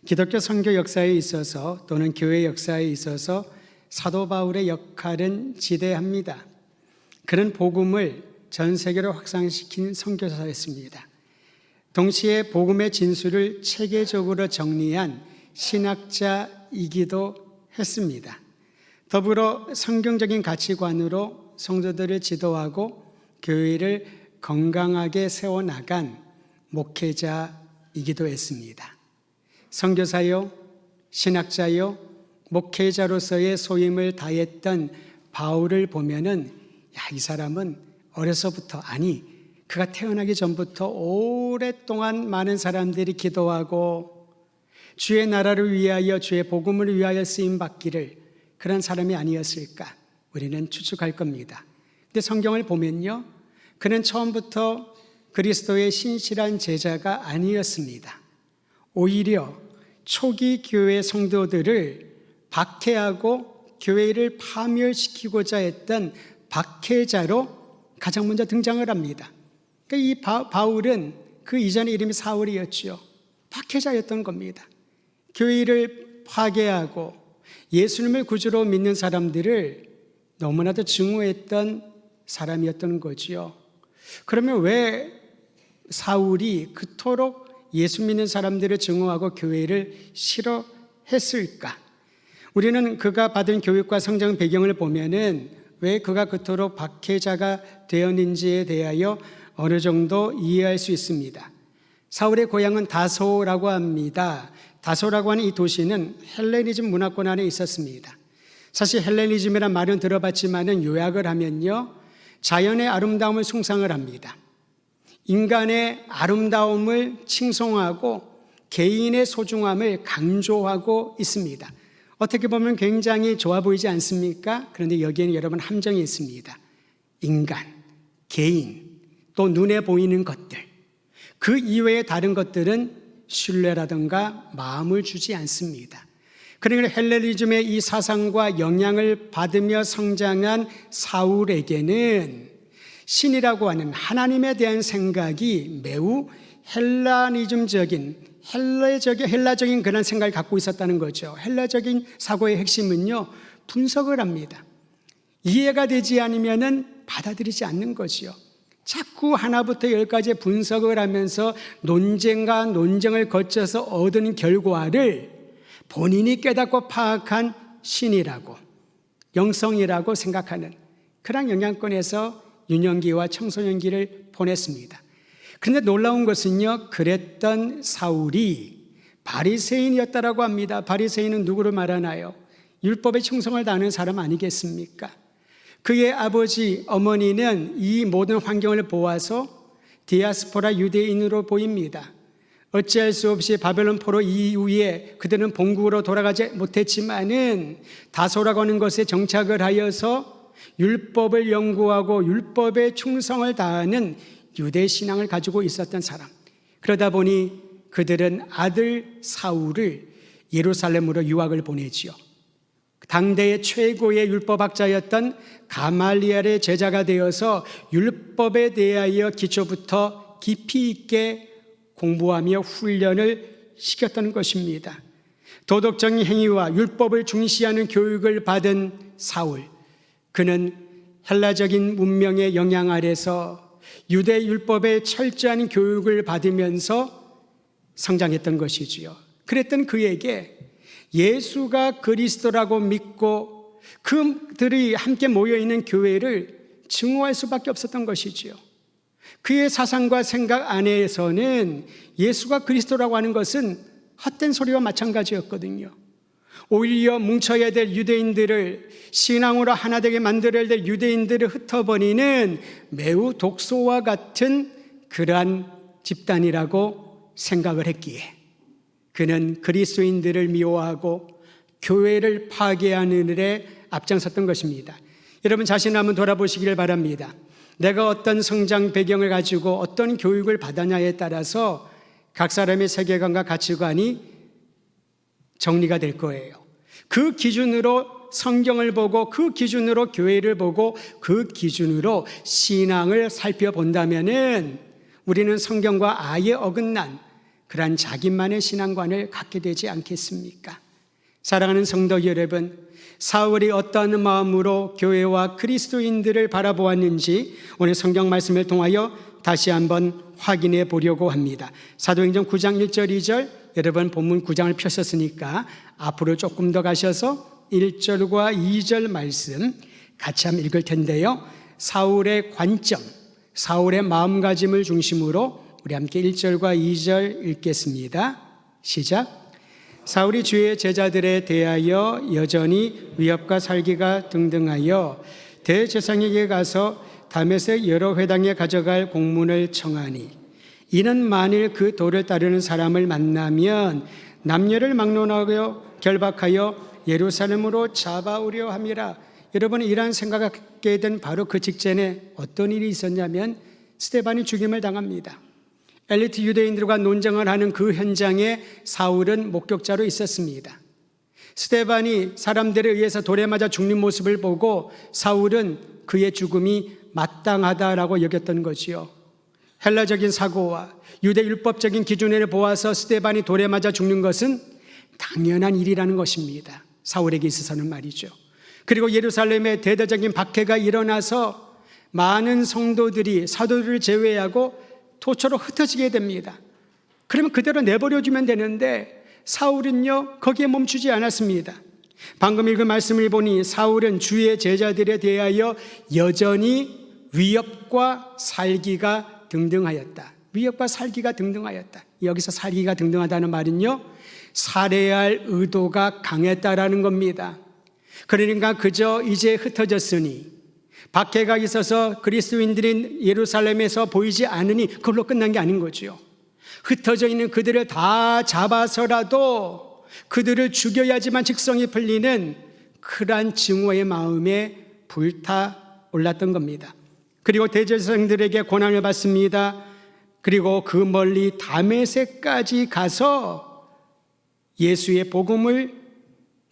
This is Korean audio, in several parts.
기독교 선교 역사에 있어서 또는 교회 역사에 있어서 사도 바울의 역할은 지대합니다. 그는 복음을 전 세계로 확산시킨 선교사였습니다. 동시에 복음의 진수를 체계적으로 정리한 신학자이기도 했습니다. 더불어 성경적인 가치관으로 성도들을 지도하고 교회를 건강하게 세워나간 목회자이기도 했습니다. 선교사요, 신학자요, 목회자로서의 소임을 다했던 바울을 보면은 이 사람은 어려서부터, 아니 그가 태어나기 전부터 오랫동안 많은 사람들이 기도하고 주의 나라를 위하여, 주의 복음을 위하여 쓰임받기를 그런 사람이 아니었을까 우리는 추측할 겁니다. 근데 성경을 보면요, 그는 처음부터 그리스도의 신실한 제자가 아니었습니다. 오히려 초기 교회 성도들을 박해하고 교회를 파멸시키고자 했던 박해자로 가장 먼저 등장을 합니다. 그러니까 이 바울은 그 이전의 이름이 사울이었죠. 박해자였던 겁니다. 교회를 파괴하고 예수님을 구주로 믿는 사람들을 너무나도 증오했던 사람이었던 거지요. 그러면 왜 사울이 그토록 예수 믿는 사람들을 증오하고 교회를 싫어했을까? 우리는 그가 받은 교육과 성장 배경을 보면은 왜 그가 그토록 박해자가 되었는지에 대하여 어느 정도 이해할 수 있습니다. 사울의 고향은 다소라고 합니다. 다소라고 하는 이 도시는 헬레니즘 문화권 안에 있었습니다. 사실 헬레니즘이란 말은 들어봤지만은 요약을 하면요, 자연의 아름다움을 숭상을 합니다. 인간의 아름다움을 칭송하고 개인의 소중함을 강조하고 있습니다. 어떻게 보면 굉장히 좋아 보이지 않습니까? 그런데 여기에는 여러분 함정이 있습니다. 인간, 개인, 또 눈에 보이는 것들, 그 이외의 다른 것들은 신뢰라든가 마음을 주지 않습니다. 그러니까 헬레니즘의 이 사상과 영향을 받으며 성장한 사울에게는 신이라고 하는 하나님에 대한 생각이 매우 헬라적인 그런 생각을 갖고 있었다는 거죠. 헬라적인 사고의 핵심은요, 분석을 합니다. 이해가 되지 않으면은 받아들이지 않는 거지요. 자꾸 하나부터 열까지 분석을 하면서 논쟁과 논쟁을 거쳐서 얻은 결과를 본인이 깨닫고 파악한 신이라고, 영성이라고 생각하는 그런 영향권에서 유년기와 청소년기를 보냈습니다. 그런데 놀라운 것은요, 그랬던 사울이 바리새인이었다라고 합니다. 바리새인은 누구를 말하나요? 율법의 충성을 다하는 사람 아니겠습니까? 그의 아버지, 어머니는 이 모든 환경을 보아서 디아스포라 유대인으로 보입니다. 어찌할 수 없이 바벨론 포로 이후에 그들은 본국으로 돌아가지 못했지만은 다소라고 하는 것에 정착을 하여서 율법을 연구하고 율법에 충성을 다하는 유대 신앙을 가지고 있었던 사람. 그러다 보니 그들은 아들 사울을 예루살렘으로 유학을 보내지요. 당대의 최고의 율법학자였던 가말리엘의 제자가 되어서 율법에 대하여 기초부터 깊이 있게 공부하며 훈련을 시켰던 것입니다. 도덕적인 행위와 율법을 중시하는 교육을 받은 사울, 그는 헬라적인 문명의 영향 아래서 유대 율법의 철저한 교육을 받으면서 성장했던 것이지요. 그랬던 그에게 예수가 그리스도라고 믿고 그들이 함께 모여있는 교회를 증오할 수밖에 없었던 것이지요. 그의 사상과 생각 안에서는 예수가 그리스도라고 하는 것은 헛된 소리와 마찬가지였거든요. 오히려 뭉쳐야 될 유대인들을, 신앙으로 하나 되게 만들어야 될 유대인들을 흩어버리는 매우 독소와 같은 그러한 집단이라고 생각을 했기에 그는 그리스도인들을 미워하고 교회를 파괴하는 일에 앞장섰던 것입니다. 여러분 자신을 한번 돌아보시기를 바랍니다. 내가 어떤 성장 배경을 가지고 어떤 교육을 받았냐에 따라서 각 사람의 세계관과 가치관이 정리가 될 거예요. 그 기준으로 성경을 보고 그 기준으로 교회를 보고 그 기준으로 신앙을 살펴본다면은 우리는 성경과 아예 어긋난 그러한 자기만의 신앙관을 갖게 되지 않겠습니까? 사랑하는 성도 여러분, 사울이 어떠한 마음으로 교회와 그리스도인들을 바라보았는지 오늘 성경 말씀을 통하여 다시 한번 확인해 보려고 합니다. 사도행전 9장 1절 2절, 여러분 본문 9장을 펴셨으니까 앞으로 조금 더 가셔서 1절과 2절 말씀 같이 한번 읽을 텐데요. 사울의 관점, 사울의 마음가짐을 중심으로 우리 함께 1절과 2절 읽겠습니다. 시작. 사울이 주의 제자들에 대하여 여전히 위협과 살기가 등등하여 대제사장에게 가서 다메섹 여러 회당에 가져갈 공문을 청하니, 이는 만일 그 도를 따르는 사람을 만나면 남녀를 막론하여 결박하여 예루살렘으로 잡아오려 함이라. 여러분, 이러한 생각을 갖게 된 바로 그 직전에 어떤 일이 있었냐면 스데반이 죽임을 당합니다. 엘리트 유대인들과 논쟁을 하는 그 현장에 사울은 목격자로 있었습니다. 스데반이 사람들에 의해서 돌에 맞아 죽는 모습을 보고 사울은 그의 죽음이 마땅하다라고 여겼던 거지요. 헬라적인 사고와 유대 율법적인 기준을 보아서 스데반이 돌에 맞아 죽는 것은 당연한 일이라는 것입니다. 사울에게 있어서는 말이죠. 그리고 예루살렘에 대대적인 박해가 일어나서 많은 성도들이 사도들을 제외하고 도처로 흩어지게 됩니다. 그러면 그대로 내버려주면 되는데 사울은요, 거기에 멈추지 않았습니다. 방금 읽은 말씀을 보니 사울은 주의 제자들에 대하여 여전히 위협과 살기가 등등하였다. 위협과 살기가 등등하였다. 여기서 살기가 등등하다는 말은요, 살해할 의도가 강했다라는 겁니다. 그러니까 그저 이제 흩어졌으니, 박해가 있어서 그리스도인들이 예루살렘에서 보이지 않으니 그걸로 끝난 게 아닌 거죠. 흩어져 있는 그들을 다 잡아서라도 그들을 죽여야지만 직성이 풀리는 그러한 증오의 마음에 불타올랐던 겁니다. 그리고 대제사장들에게 고난을 받습니다. 그리고 그 멀리 다메섹까지 가서 예수의 복음을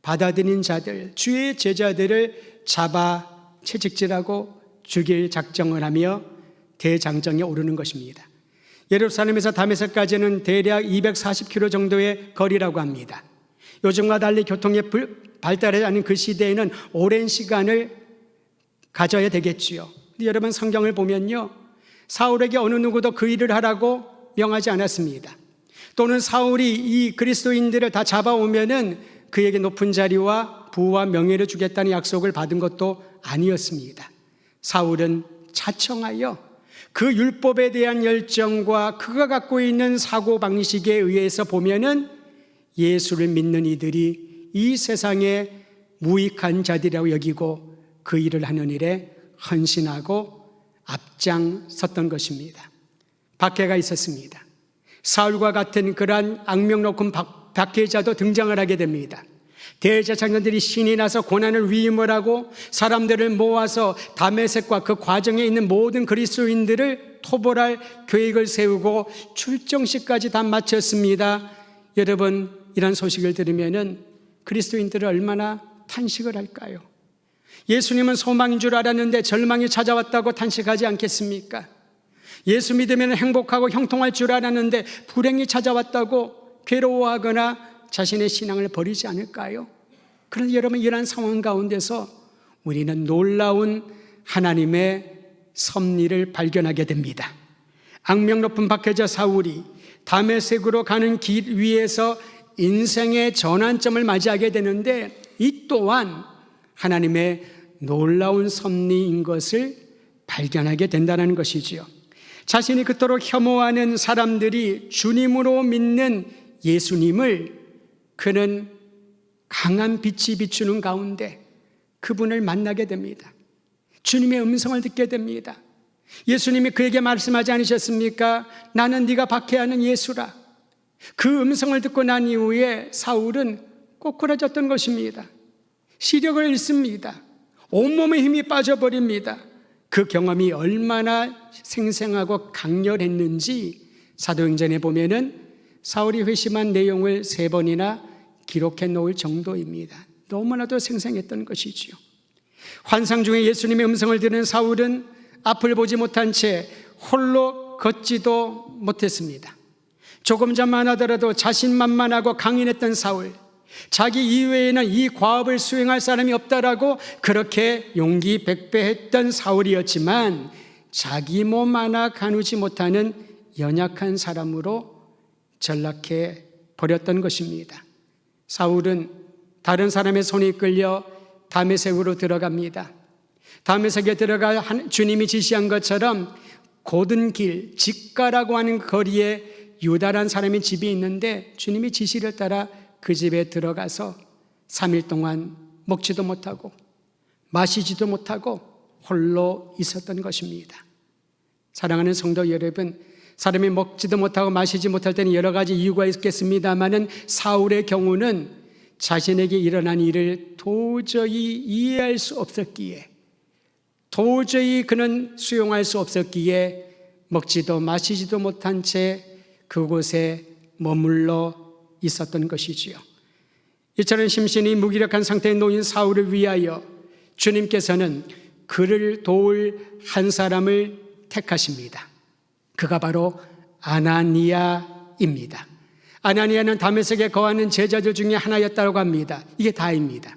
받아들인 자들, 주의 제자들을 잡아 채찍질하고 죽일 작정을 하며 대장정에 오르는 것입니다. 예루살렘에서 다메섹까지는 대략 240km 정도의 거리라고 합니다. 요즘과 달리 교통이 발달하지 않은 그 시대에는 오랜 시간을 가져야 되겠지요. 근데 여러분, 성경을 보면요, 사울에게 어느 누구도 그 일을 하라고 명하지 않았습니다. 또는 사울이 이 그리스도인들을 다 잡아오면은 그에게 높은 자리와 부와 명예를 주겠다는 약속을 받은 것도 아니었습니다. 사울은 자청하여 그 율법에 대한 열정과 그가 갖고 있는 사고방식에 의해서 보면은 예수를 믿는 이들이 이 세상에 무익한 자들이라고 여기고 그 일을 하는 일에 헌신하고 앞장섰던 것입니다. 박해가 있었습니다. 사울과 같은 그러한 악명 높은 박해자도 등장을 하게 됩니다. 대제사장들이 신이 나서 고난을 위임을 하고 사람들을 모아서 다메섹과 그 과정에 있는 모든 그리스도인들을 토벌할 계획을 세우고 출정식까지 다 마쳤습니다. 여러분, 이런 소식을 들으면은 그리스도인들은 얼마나 탄식을 할까요? 예수님은 소망인 줄 알았는데 절망이 찾아왔다고 탄식하지 않겠습니까? 예수 믿으면 행복하고 형통할 줄 알았는데 불행이 찾아왔다고 괴로워하거나 자신의 신앙을 버리지 않을까요? 그런데 여러분, 이러한 상황 가운데서 우리는 놀라운 하나님의 섭리를 발견하게 됩니다. 악명 높은 박해자 사울이 다메섹으로 가는 길 위에서 인생의 전환점을 맞이하게 되는데, 이 또한 하나님의 놀라운 섭리인 것을 발견하게 된다는 것이지요. 자신이 그토록 혐오하는 사람들이 주님으로 믿는 예수님을 그는 강한 빛이 비추는 가운데 그분을 만나게 됩니다. 주님의 음성을 듣게 됩니다. 예수님이 그에게 말씀하지 않으셨습니까? 나는 네가 박해하는 예수라. 그 음성을 듣고 난 이후에 사울은 꼬꾸라졌던 것입니다. 시력을 잃습니다. 온몸의 힘이 빠져버립니다. 그 경험이 얼마나 생생하고 강렬했는지 사도행전에 보면은 사울이 회심한 내용을 3번이나 기록해 놓을 정도입니다. 너무나도 생생했던 것이지요. 환상 중에 예수님의 음성을 들은 사울은 앞을 보지 못한 채 홀로 걷지도 못했습니다. 조금 전만 하더라도 자신만만하고 강인했던 사울, 자기 이외에는 이 과업을 수행할 사람이 없다라고 그렇게 용기 백배했던 사울이었지만 자기 몸 하나 가누지 못하는 연약한 사람으로 전락해 버렸던 것입니다. 사울은 다른 사람의 손에 이끌려 다메섹으로 들어갑니다. 다메섹에 들어가 주님이 지시한 것처럼 곧은 길, 직가라고 하는 거리에 유다라는 사람의 집이 있는데 주님이 지시를 따라 그 집에 들어가서 3일 동안 먹지도 못하고 마시지도 못하고 홀로 있었던 것입니다. 사랑하는 성도 여러분, 사람이 먹지도 못하고 마시지 못할 때는 여러 가지 이유가 있겠습니다마는 사울의 경우는 자신에게 일어난 일을 도저히 이해할 수 없었기에, 도저히 그는 수용할 수 없었기에 먹지도 마시지도 못한 채 그곳에 머물러 있었던 것이지요. 이처럼 심신이 무기력한 상태에 놓인 사울을 위하여 주님께서는 그를 도울 한 사람을 택하십니다. 그가 바로 아나니아입니다. 아나니아는 다메섹에 거하는 제자들 중에 하나였다고 합니다. 이게 다입니다.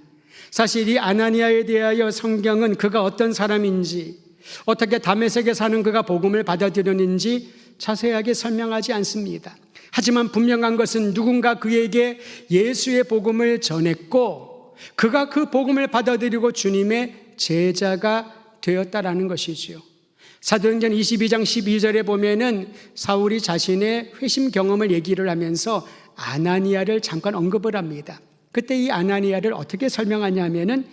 사실 이 아나니아에 대하여 성경은 그가 어떤 사람인지, 어떻게 다메섹에 사는 그가 복음을 받아들였는지 자세하게 설명하지 않습니다. 하지만 분명한 것은 누군가 그에게 예수의 복음을 전했고 그가 그 복음을 받아들이고 주님의 제자가 되었다라는 것이지요. 사도행전 22장 12절에 보면은 사울이 자신의 회심 경험을 얘기를 하면서 아나니아를 잠깐 언급을 합니다. 그때 이 아나니아를 어떻게 설명하냐면은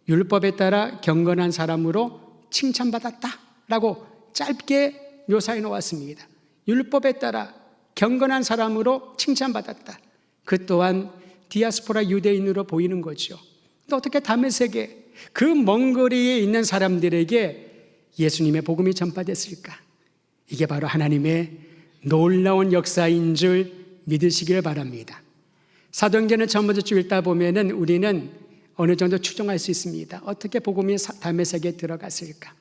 율법에 따라 경건한 사람으로 칭찬받았다라고 짧게 묘사해 놓았습니다. 율법에 따라 경건한 사람으로 칭찬받았다. 그 또한 디아스포라 유대인으로 보이는 거죠. 또 어떻게 다메섹에 그 먼 거리에 있는 사람들에게 예수님의 복음이 전파됐을까? 이게 바로 하나님의 놀라운 역사인 줄 믿으시길 바랍니다. 사도행전을 처음부터 쭉 읽다 보면은 우리는 어느 정도 추정할 수 있습니다. 어떻게 복음이 다메섹에 들어갔을까?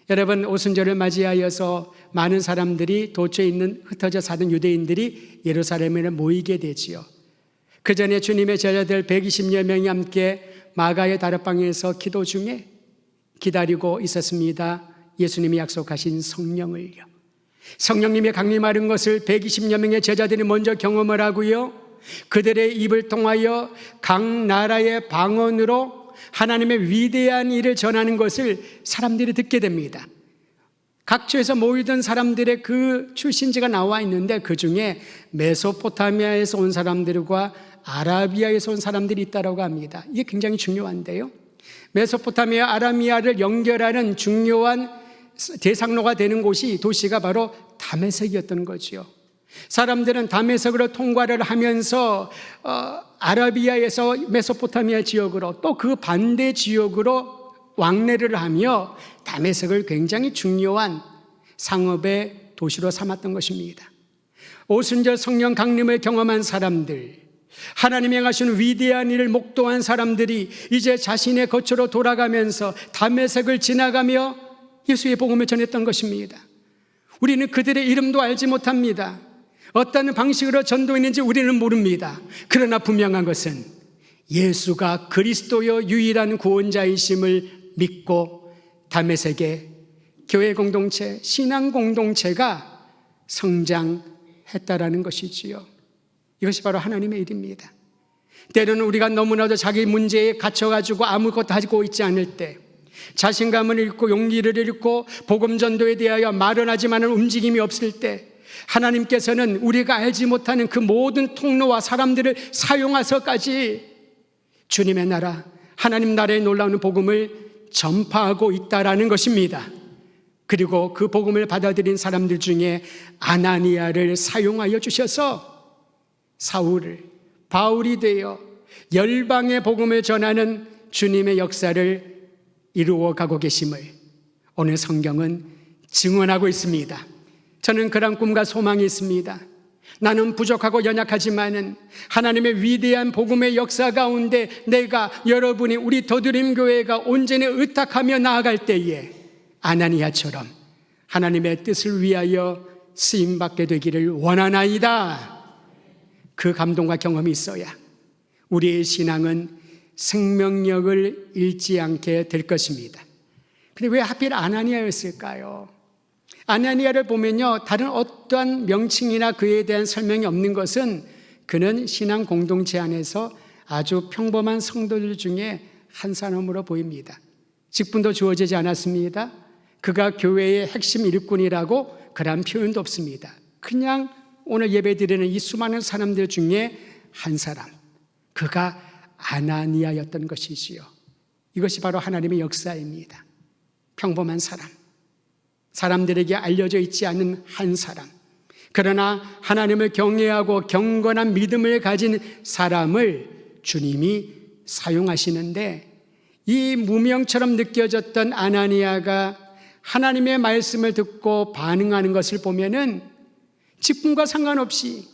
여러분, 오순절을 맞이하여서 많은 사람들이 도처에 있는 흩어져 사는 유대인들이 예루살렘에 모이게 되지요. 그 전에 주님의 제자들 120여 명이 함께 마가의 다락방에서 기도 중에 기다리고 있었습니다. 예수님이 약속하신 성령을요. 성령님이 강림하는 것을 120여 명의 제자들이 먼저 경험을 하고요. 그들의 입을 통하여 각 나라의 방언으로 하나님의 위대한 일을 전하는 것을 사람들이 듣게 됩니다. 각처에서 모이던 사람들의 그 출신지가 나와 있는데 그 중에 메소포타미아에서 온 사람들과 아라비아에서 온 사람들이 있다고 합니다. 이게 굉장히 중요한데요. 메소포타미아, 아라비아를 연결하는 중요한 대상로가 되는 곳이 도시가 바로 다메섹이었던 거죠. 사람들은 다메섹으로 통과를 하면서 아라비아에서 메소포타미아 지역으로 또 그 반대 지역으로 왕래를 하며 다메섹을 굉장히 중요한 상업의 도시로 삼았던 것입니다. 오순절 성령 강림을 경험한 사람들, 하나님이 행하시는 위대한 일을 목도한 사람들이 이제 자신의 거처로 돌아가면서 다메섹을 지나가며 예수의 복음을 전했던 것입니다. 우리는 그들의 이름도 알지 못합니다. 어떤 방식으로 전도했는지 우리는 모릅니다. 그러나 분명한 것은 예수가 그리스도여 유일한 구원자이심을 믿고 다메섹의 교회 공동체, 신앙 공동체가 성장했다라는 것이지요. 이것이 바로 하나님의 일입니다. 때로는 우리가 너무나도 자기 문제에 갇혀가지고 아무것도 하고 있지 않을 때, 자신감을 잃고 용기를 잃고 복음 전도에 대하여 말은 하지만은 움직임이 없을 때, 하나님께서는 우리가 알지 못하는 그 모든 통로와 사람들을 사용하서까지 주님의 나라, 하나님 나라의 놀라운 복음을 전파하고 있다라는 것입니다. 그리고 그 복음을 받아들인 사람들 중에 아나니아를 사용하여 주셔서 사울을 바울이 되어 열방의 복음을 전하는 주님의 역사를 이루어 가고 계심을 오늘 성경은 증언하고 있습니다. 저는 그런 꿈과 소망이 있습니다. 나는 부족하고 연약하지만은 하나님의 위대한 복음의 역사 가운데 내가, 여러분이, 우리 더드림 교회가 온전히 의탁하며 나아갈 때에 아나니아처럼 하나님의 뜻을 위하여 쓰임받게 되기를 원하나이다. 그 감동과 경험이 있어야 우리의 신앙은 생명력을 잃지 않게 될 것입니다. 근데 왜 하필 아나니아였을까요? 아나니아를 보면요, 다른 어떠한 명칭이나 그에 대한 설명이 없는 것은 그는 신앙 공동체 안에서 아주 평범한 성도들 중에 한 사람으로 보입니다. 직분도 주어지지 않았습니다. 그가 교회의 핵심 일꾼이라고 그런 표현도 없습니다. 그냥 오늘 예배드리는 이 수많은 사람들 중에 한 사람, 그가 아나니아였던 것이지요. 이것이 바로 하나님의 역사입니다. 평범한 사람, 사람들에게 알려져 있지 않은 한 사람, 그러나 하나님을 경외하고 경건한 믿음을 가진 사람을 주님이 사용하시는데, 이 무명처럼 느껴졌던 아나니아가 하나님의 말씀을 듣고 반응하는 것을 보면은 직분과 상관없이,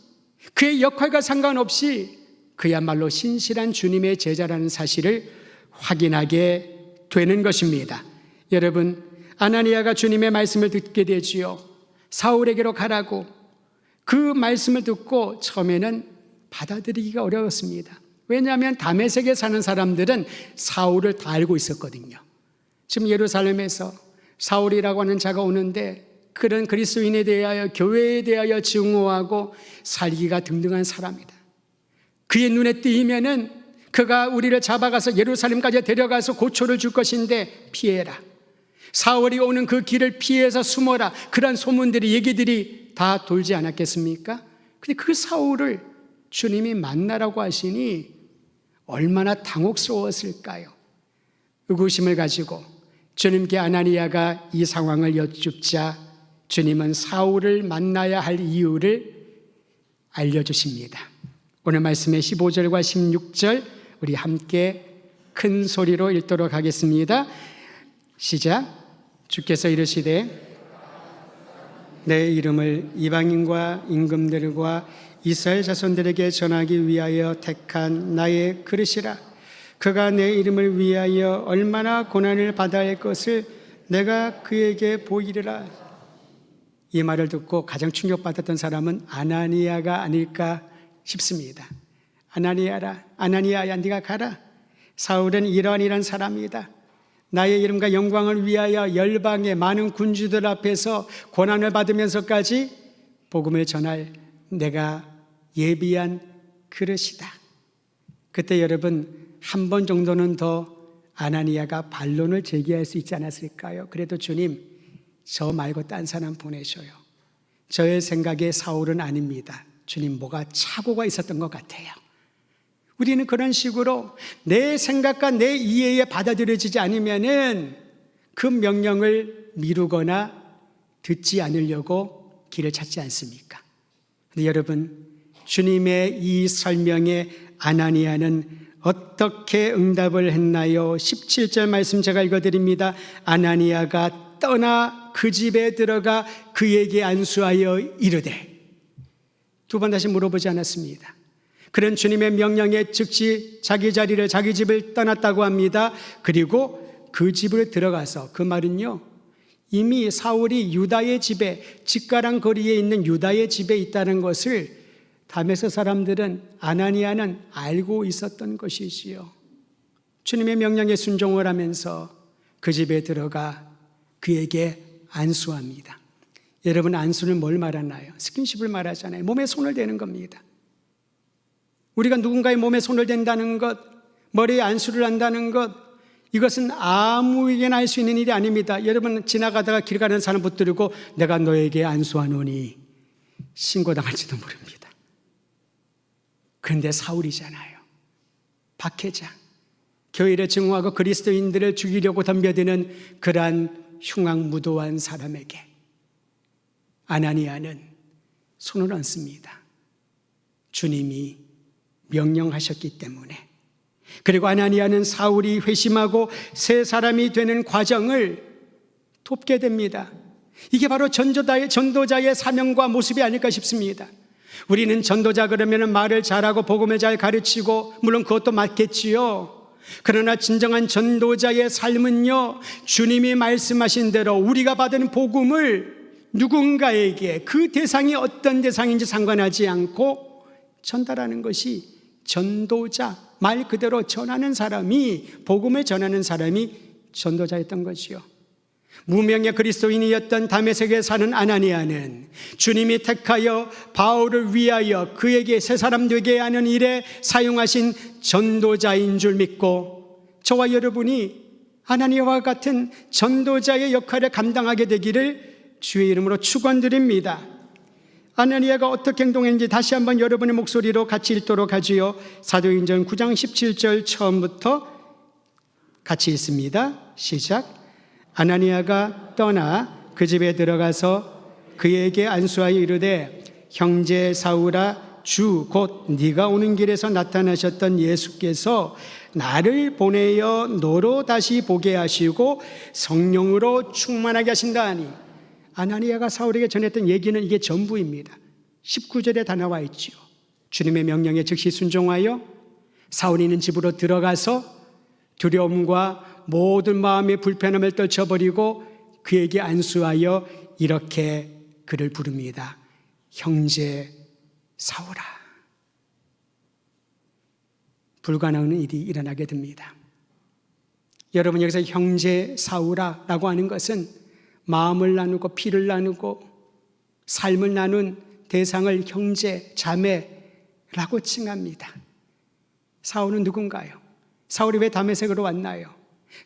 그의 역할과 상관없이 그야말로 신실한 주님의 제자라는 사실을 확인하게 되는 것입니다. 여러분, 아나니아가 주님의 말씀을 듣게 되지요. 사울에게로 가라고. 그 말씀을 듣고 처음에는 받아들이기가 어려웠습니다. 왜냐하면 다메섹에 사는 사람들은 사울을 다 알고 있었거든요. 지금 예루살렘에서 사울이라고 하는 자가 오는데 그런 그리스도인에 대하여, 교회에 대하여 증오하고 살기가 등등한 사람이다. 그의 눈에 띄면은 그가 우리를 잡아가서 예루살렘까지 데려가서 고초를 줄 것인데 피해라. 사울이 오는 그 길을 피해서 숨어라. 그런 소문들이, 얘기들이 다 돌지 않았겠습니까? 근데 그 사울을 주님이 만나라고 하시니 얼마나 당혹스러웠을까요? 의구심을 가지고 주님께 아나니아가 이 상황을 여쭙자 주님은 사울을 만나야 할 이유를 알려주십니다. 오늘 말씀의 15절과 16절 우리 함께 큰 소리로 읽도록 하겠습니다. 시작. 주께서 이르시되 내 이름을 이방인과 임금들과 이스라엘 자손들에게 전하기 위하여 택한 나의 그릇이라. 그가 내 이름을 위하여 얼마나 고난을 받아야 할 것을 내가 그에게 보이리라. 이 말을 듣고 가장 충격받았던 사람은 아나니아가 아닐까 싶습니다. 아나니아야, 네가 가라. 사울은 이러한 사람이다. 나의 이름과 영광을 위하여 열방의 많은 군주들 앞에서 고난을 받으면서까지 복음을 전할 내가 예비한 그릇이다. 그때 여러분, 한 번 정도는 더 아나니아가 반론을 제기할 수 있지 않았을까요? 그래도 주님, 저 말고 딴 사람 보내셔요. 저의 생각에 사울은 아닙니다. 주님, 뭐가 착오가 있었던 것 같아요. 우리는 그런 식으로 내 생각과 내 이해에 받아들여지지 않으면은 그 명령을 미루거나 듣지 않으려고 길을 찾지 않습니까? 근데 여러분, 주님의 이 설명에 아나니아는 어떻게 응답을 했나요? 17절 말씀 제가 읽어드립니다. 아나니아가 떠나 그 집에 들어가 그에게 안수하여 이르되. 두 번 다시 물어보지 않았습니다. 그는 주님의 명령에 즉시 자기 자리를, 자기 집을 떠났다고 합니다. 그리고 그 집을 들어가서, 그 말은요, 이미 사울이 유다의 집에, 직가랑 거리에 있는 유다의 집에 있다는 것을 다메섹 사람들은, 아나니아는 알고 있었던 것이지요. 주님의 명령에 순종을 하면서 그 집에 들어가 그에게 안수합니다. 여러분, 안수는 뭘 말하나요? 스킨십을 말하잖아요. 몸에 손을 대는 겁니다. 우리가 누군가의 몸에 손을 댄다는 것, 머리에 안수를 한다는 것, 이것은 아무에게나 할 수 있는 일이 아닙니다. 여러분, 지나가다가 길 가는 사람 붙들고 내가 너에게 안수하노니 신고당할지도 모릅니다. 그런데 사울이잖아요. 박해자, 교회를 증오하고 그리스도인들을 죽이려고 덤벼드는 그러한 흉악무도한 사람에게 아나니아는 손을 얹습니다. 주님이 명령하셨기 때문에. 그리고 아나니아는 사울이 회심하고 새 사람이 되는 과정을 돕게 됩니다. 이게 바로 전도자의 사명과 모습이 아닐까 싶습니다. 우리는 전도자 그러면 말을 잘하고 복음을 잘 가르치고, 물론 그것도 맞겠지요. 그러나 진정한 전도자의 삶은요, 주님이 말씀하신 대로 우리가 받은 복음을 누군가에게, 그 대상이 어떤 대상인지 상관하지 않고 전달하는 것이 전도자, 말 그대로 전하는 사람이, 복음을 전하는 사람이 전도자였던 거지요. 무명의 그리스도인이었던 다메섹에 사는 아나니아는 주님이 택하여 바울을 위하여 그에게 새 사람 되게 하는 일에 사용하신 전도자인 줄 믿고 저와 여러분이 아나니아와 같은 전도자의 역할을 감당하게 되기를 주의 이름으로 축원드립니다. 아나니아가 어떻게 행동했는지 다시 한번 여러분의 목소리로 같이 읽도록 하지요. 사도행전 9장 17절 처음부터 같이 읽습니다. 시작. 아나니아가 떠나 그 집에 들어가서 그에게 안수하여 이르되 형제 사울아, 주 곧 네가 오는 길에서 나타나셨던 예수께서 나를 보내어 너로 다시 보게 하시고 성령으로 충만하게 하신다 하니. 아나니아가 사울에게 전했던 얘기는 이게 전부입니다. 19절에 다 나와 있지요. 주님의 명령에 즉시 순종하여 사울이 있는 집으로 들어가서 두려움과 모든 마음의 불편함을 떨쳐버리고 그에게 안수하여 이렇게 그를 부릅니다. 형제 사울아. 불가능한 일이 일어나게 됩니다. 여러분, 여기서 형제 사울아 라고 하는 것은 마음을 나누고 피를 나누고 삶을 나눈 대상을 형제, 자매라고 칭합니다. 사울은 누군가요? 사울이 왜 다메섹으로 왔나요?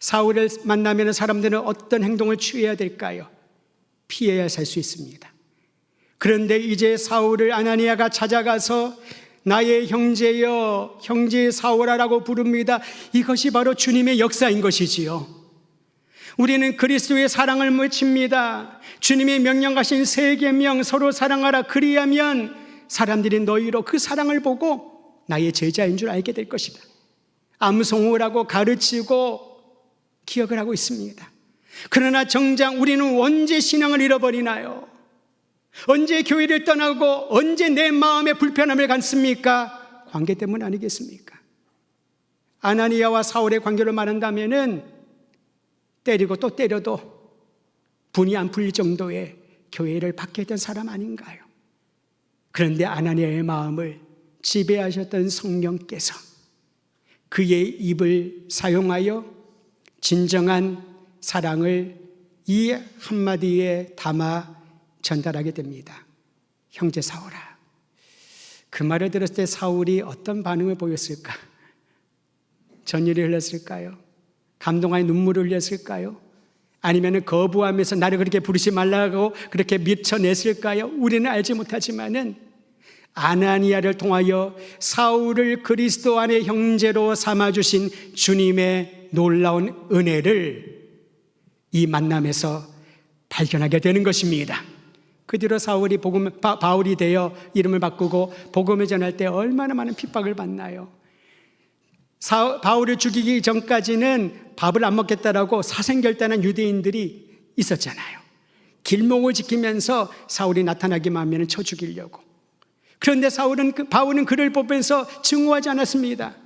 사울을 만나면 사람들은 어떤 행동을 취해야 될까요? 피해야 살 수 있습니다. 그런데 이제 사울을 아나니아가 찾아가서 나의 형제여, 형제 사울아라고 부릅니다. 이것이 바로 주님의 역사인 것이지요. 우리는 그리스도의 사랑을 묻힙니다. 주님의 명령하신 세 계명, 서로 사랑하라. 그리하면 사람들이 너희로 그 사랑을 보고 나의 제자인 줄 알게 될 것이다. 암송을 하고 가르치고 기억을 하고 있습니다. 그러나 정작 우리는 언제 신앙을 잃어버리나요? 언제 교회를 떠나고 언제 내 마음의 불편함을 갖습니까? 관계 때문 아니겠습니까? 아나니아와 사울의 관계를 말한다면은 때리고 또 때려도 분이 안 풀릴 정도의 교회를 받게 했던 사람 아닌가요? 그런데 아나니아의 마음을 지배하셨던 성령께서 그의 입을 사용하여 진정한 사랑을 이 한마디에 담아 전달하게 됩니다. 형제 사울아. 그 말을 들었을 때 사울이 어떤 반응을 보였을까? 전율이 흘렀을까요? 감동하여 눈물을 흘렸을까요? 아니면 거부하면서 나를 그렇게 부르지 말라고 그렇게 밀쳐냈을까요? 우리는 알지 못하지만은 아나니아를 통하여 사울을 그리스도 안의 형제로 삼아주신 주님의 놀라운 은혜를 이 만남에서 발견하게 되는 것입니다. 그 뒤로 사울이 바울이 되어 이름을 바꾸고 복음을 전할 때 얼마나 많은 핍박을 받나요? 바울을 죽이기 전까지는 밥을 안 먹겠다라고 사생결단한 유대인들이 있었잖아요. 길목을 지키면서 사울이 나타나기만 하면 쳐 죽이려고. 그런데 바울은 그를 보면서 증오하지 않았습니다.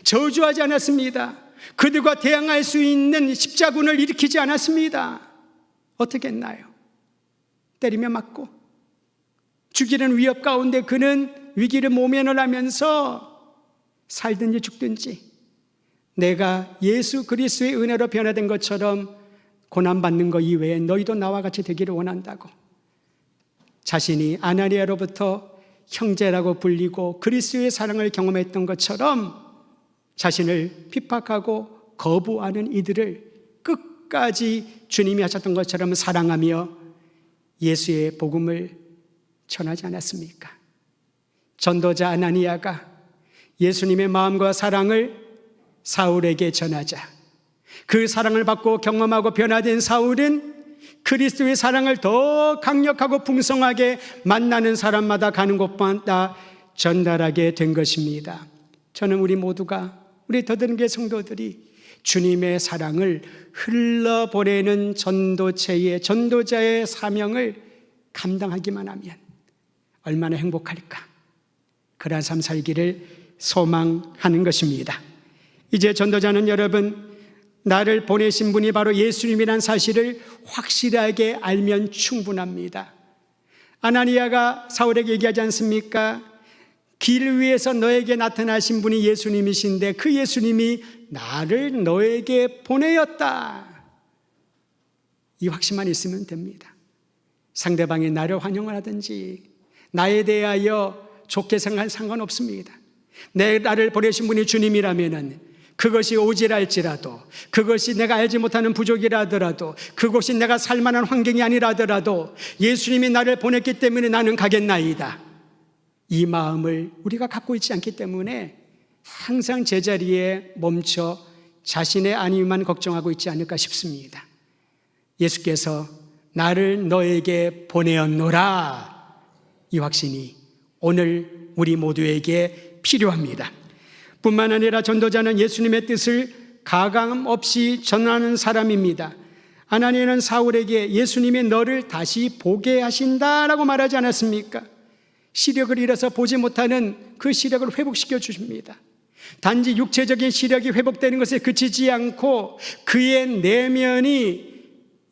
저주하지 않았습니다. 그들과 대항할 수 있는 십자군을 일으키지 않았습니다. 어떻게 했나요? 때리며 맞고 죽이는 위협 가운데 그는 위기를 모면을 하면서 살든지 죽든지 내가 예수 그리스도의 은혜로 변화된 것처럼 고난받는 것 이외에 너희도 나와 같이 되기를 원한다고 자신이 아나니아로부터 형제라고 불리고 그리스도의 사랑을 경험했던 것처럼 자신을 핍박하고 거부하는 이들을 끝까지 주님이 하셨던 것처럼 사랑하며 예수의 복음을 전하지 않았습니까? 전도자 아나니아가 예수님의 마음과 사랑을 사울에게 전하자 그 사랑을 받고 경험하고 변화된 사울은 그리스도의 사랑을 더 강력하고 풍성하게 만나는 사람마다 가는 곳마다 전달하게 된 것입니다. 저는 우리 모두가 우리 더드는교회 성도들이 주님의 사랑을 흘러보내는 전도자의 사명을 감당하기만 하면 얼마나 행복할까? 그러한 삶 살기를 소망하는 것입니다. 이제 전도자는 여러분 나를 보내신 분이 바로 예수님이라는 사실을 확실하게 알면 충분합니다. 아나니아가 사울에게 얘기하지 않습니까? 길 위에서 너에게 나타나신 분이 예수님이신데 그 예수님이 나를 너에게 보내었다. 이 확신만 있으면 됩니다. 상대방이 나를 환영을 하든지 나에 대하여 좋게 생각한 상관없습니다. 나를 보내신 분이 주님이라면은 그것이 오지랄지라도, 그것이 내가 알지 못하는 부족이라더라도, 그것이 내가 살만한 환경이 아니라더라도 예수님이 나를 보냈기 때문에 나는 가겠나이다. 이 마음을 우리가 갖고 있지 않기 때문에 항상 제자리에 멈춰 자신의 안위만 걱정하고 있지 않을까 싶습니다. 예수께서 나를 너에게 보내었노라, 이 확신이 오늘 우리 모두에게 필요합니다. 뿐만 아니라 전도자는 예수님의 뜻을 가감 없이 전하는 사람입니다. 아나니아는 사울에게 예수님이 너를 다시 보게 하신다라고 말하지 않았습니까? 시력을 잃어서 보지 못하는 그 시력을 회복시켜 주십니다. 단지 육체적인 시력이 회복되는 것에 그치지 않고 그의 내면이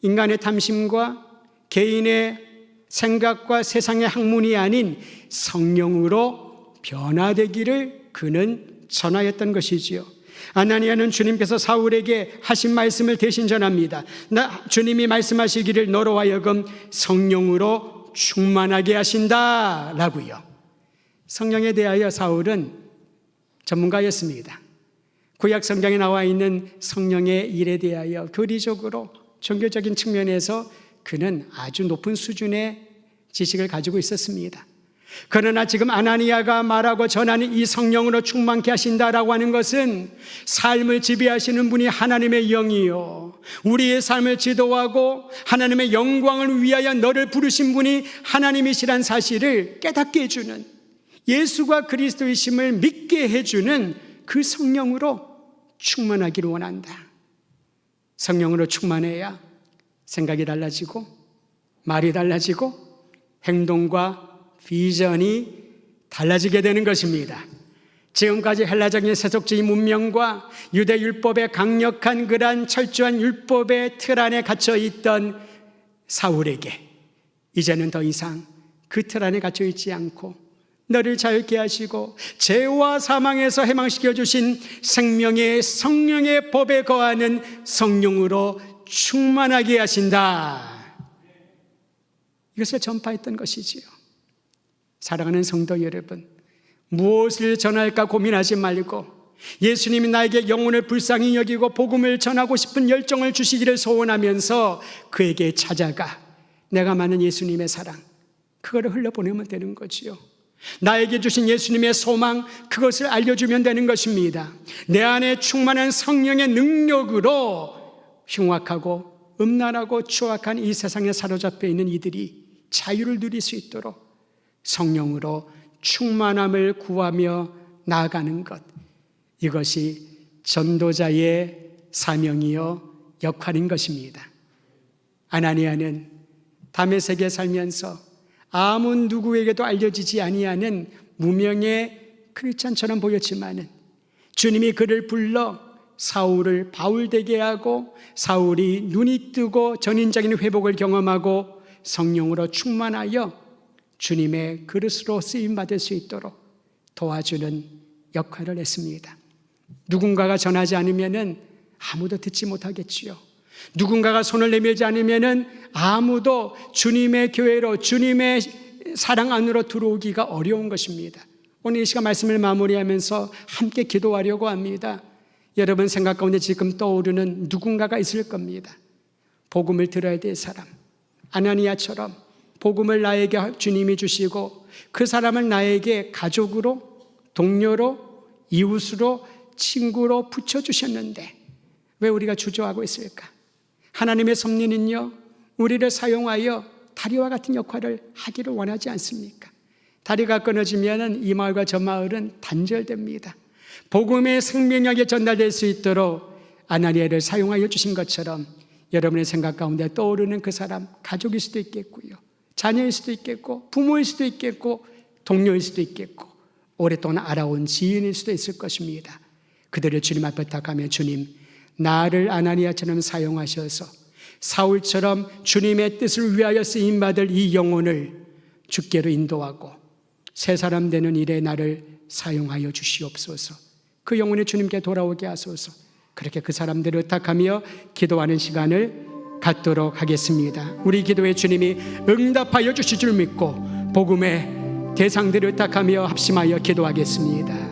인간의 탐심과 개인의 생각과 세상의 학문이 아닌 성령으로 변화되기를 그는 전하였던 것이지요. 아나니아는 주님께서 사울에게 하신 말씀을 대신 전합니다. 주님이 말씀하시기를 너로 하여금 성령으로 충만하게 하신다라고요. 성령에 대하여 사울은 전문가였습니다. 구약 성경에 나와 있는 성령의 일에 대하여 교리적으로 종교적인 측면에서 그는 아주 높은 수준의 지식을 가지고 있었습니다. 그러나 지금 아나니아가 말하고 전하는 이 성령으로 충만케 하신다라고 하는 것은 삶을 지배하시는 분이 하나님의 영이요, 우리의 삶을 지도하고 하나님의 영광을 위하여 너를 부르신 분이 하나님이시란 사실을 깨닫게 해주는, 예수가 그리스도이심을 믿게 해주는 그 성령으로 충만하기를 원한다. 성령으로 충만해야 생각이 달라지고 말이 달라지고 행동과 비전이 달라지게 되는 것입니다. 지금까지 헬라적인 세속주의 문명과 유대 율법의 강력한 그러한 철저한 율법의 틀 안에 갇혀 있던 사울에게 이제는 더 이상 그 틀 안에 갇혀 있지 않고 너를 자유케 하시고 죄와 사망에서 해방시켜 주신 생명의 성령의 법에 거하는 성령으로 충만하게 하신다. 이것을 전파했던 것이지요. 사랑하는 성도 여러분, 무엇을 전할까 고민하지 말고 예수님이 나에게 영혼을 불쌍히 여기고 복음을 전하고 싶은 열정을 주시기를 소원하면서 그에게 찾아가 내가 많은 예수님의 사랑, 그거를 흘려보내면 되는 거지요. 나에게 주신 예수님의 소망, 그것을 알려주면 되는 것입니다. 내 안에 충만한 성령의 능력으로 흉악하고 음란하고 추악한 이 세상에 사로잡혀 있는 이들이 자유를 누릴 수 있도록 성령으로 충만함을 구하며 나아가는 것, 이것이 전도자의 사명이요 역할인 것입니다. 아나니아는 다메섹에 살면서 아무 누구에게도 알려지지 아니하는 무명의 크리스찬처럼 보였지만은 주님이 그를 불러 사울을 바울되게 하고 사울이 눈이 뜨고 전인적인 회복을 경험하고 성령으로 충만하여 주님의 그릇으로 쓰임받을 수 있도록 도와주는 역할을 했습니다. 누군가가 전하지 않으면 아무도 듣지 못하겠지요. 누군가가 손을 내밀지 않으면 아무도 주님의 교회로, 주님의 사랑 안으로 들어오기가 어려운 것입니다. 오늘 이 시간 말씀을 마무리하면서 함께 기도하려고 합니다. 여러분 생각 가운데 지금 떠오르는 누군가가 있을 겁니다. 복음을 들어야 될 사람, 아나니아처럼 복음을 나에게 주님이 주시고 그 사람을 나에게 가족으로, 동료로, 이웃으로, 친구로 붙여주셨는데 왜 우리가 주저하고 있을까? 하나님의 섭리는요, 우리를 사용하여 다리와 같은 역할을 하기를 원하지 않습니까? 다리가 끊어지면 이 마을과 저 마을은 단절됩니다. 복음의 생명력이 전달될 수 있도록 아나니아를 사용하여 주신 것처럼 여러분의 생각 가운데 떠오르는 그 사람, 가족일 수도 있겠고요, 자녀일 수도 있겠고, 부모일 수도 있겠고, 동료일 수도 있겠고, 오랫동안 알아온 지인일 수도 있을 것입니다. 그들을 주님 앞에 부탁하며 주님, 나를 아나니아처럼 사용하셔서 사울처럼 주님의 뜻을 위하여 쓰임받을 이 영혼을 주께로 인도하고 새 사람 되는 일에 나를 사용하여 주시옵소서. 그 영혼이 주님께 돌아오게 하소서. 그렇게 그 사람들을 의탁하며 기도하는 시간을 갖도록 하겠습니다. 우리 기도에 주님이 응답하여 주실 줄 믿고 복음의 대상들을 의탁하며 합심하여 기도하겠습니다.